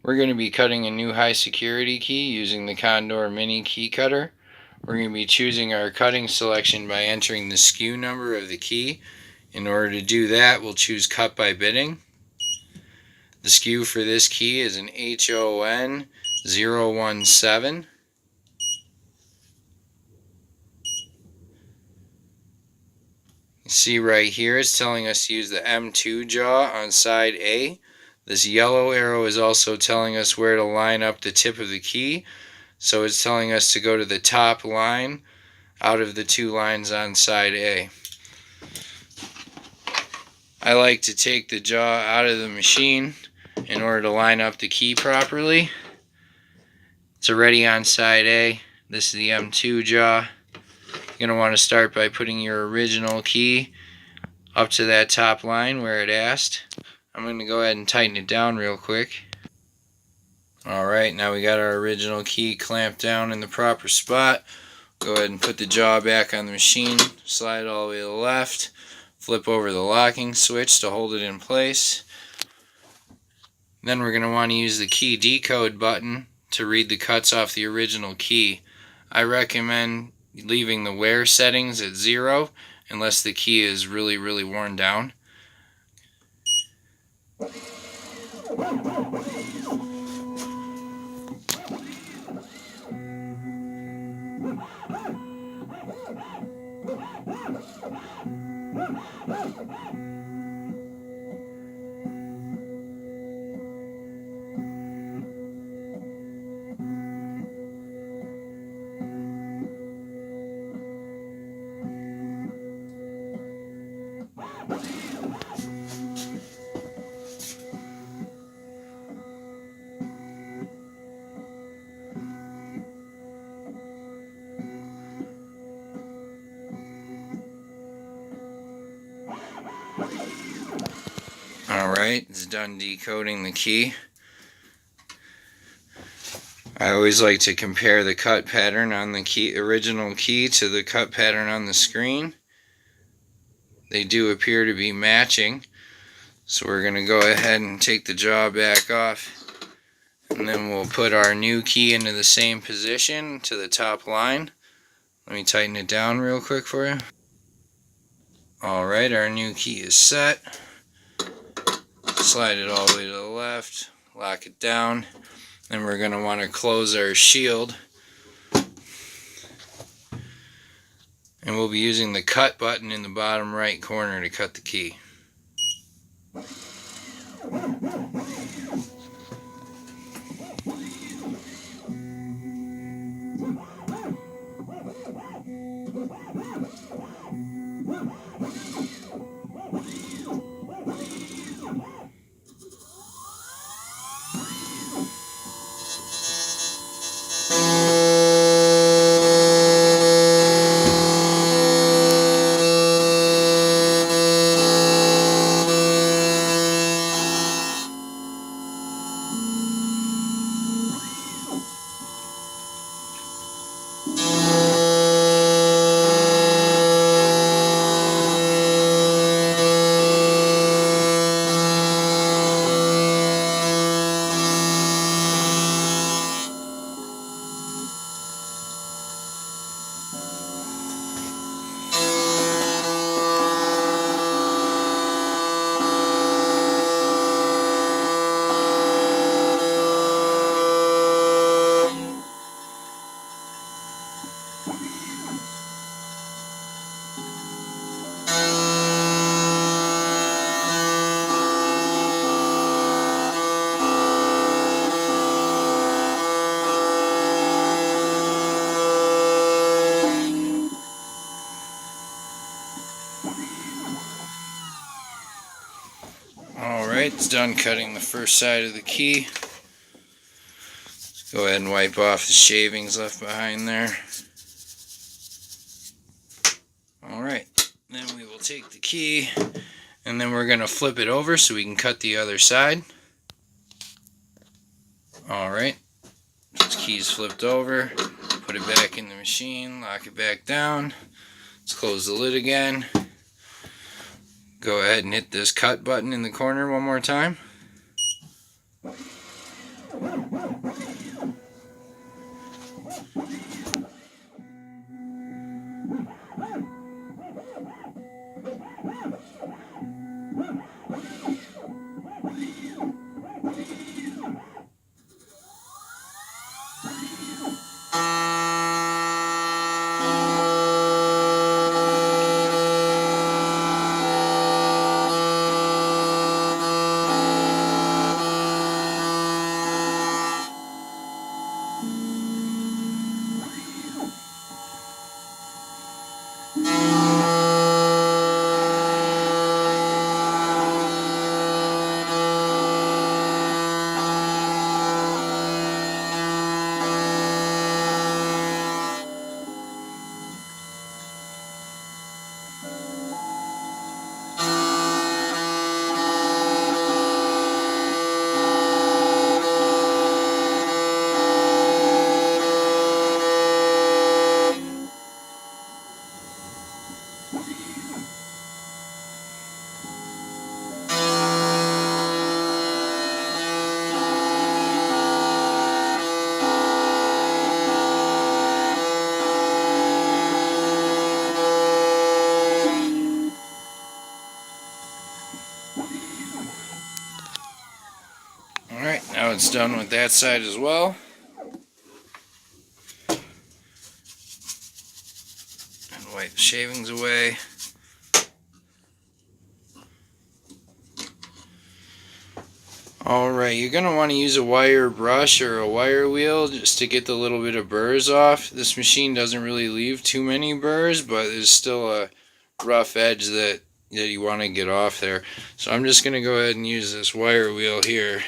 We're going to be cutting a new high security key using the Condor mini key cutter. We're going to be choosing our cutting selection by entering the SKU number of the key. In order to do that, we'll choose cut by bitting. The SKU for this key is an HON 017. You see right here it's telling us to use the M2 jaw on side A. This yellow arrow is also telling us where to line up the tip of the key. So it's telling us to go to the top line out of the two lines on side A. I like to take the jaw out of the machine in order to line up the key properly. It's already on side A. This is the M2 jaw. You're going to want to start by putting your original key up to that top line where it asked. I'm going to go ahead and tighten it down real quick. Alright, now we got our original key clamped down in the proper spot. Go ahead and put the jaw back on the machine, slide it all the way to the left, flip over the locking switch to hold it in place. Then we're going to want to use the key decode button to read the cuts off the original key. I recommend leaving the wear settings at 0 unless the key is really worn down. Alright, it's done decoding the key. I always like to compare the cut pattern on the original key to the cut pattern on the screen. They do appear to be matching, so we're going to go ahead and take the jaw back off, and then we'll put our new key into the same position to the top line. Let me tighten it down real quick for you. Alright, our new key is set. Slide it all the way to the left, lock it down, then we're going to want to close our shield. And we'll be using the cut button in the bottom right corner to cut the key. Alright, it's done cutting the first side of the key. Let's go ahead and wipe off the shavings left behind there. Alright, then we will take the key and then we're going to flip it over so we can cut the other side. Alright, this key's flipped over, put it back in the machine, lock it back down. Let's close the lid again. Go ahead and hit this cut button in the corner one more time. Alright, now it's done with that side as well. And wipe the shavings away. Alright, you're going to want to use a wire brush or a wire wheel just to get the little bit of burrs off. This machine doesn't really leave too many burrs, but there's still a rough edge that you want to get off there. So I'm just going to go ahead and use this wire wheel here.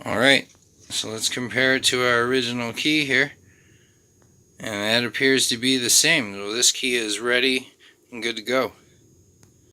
Alright, so let's compare it to our original key here. And that appears to be the same. So this key is ready and good to go.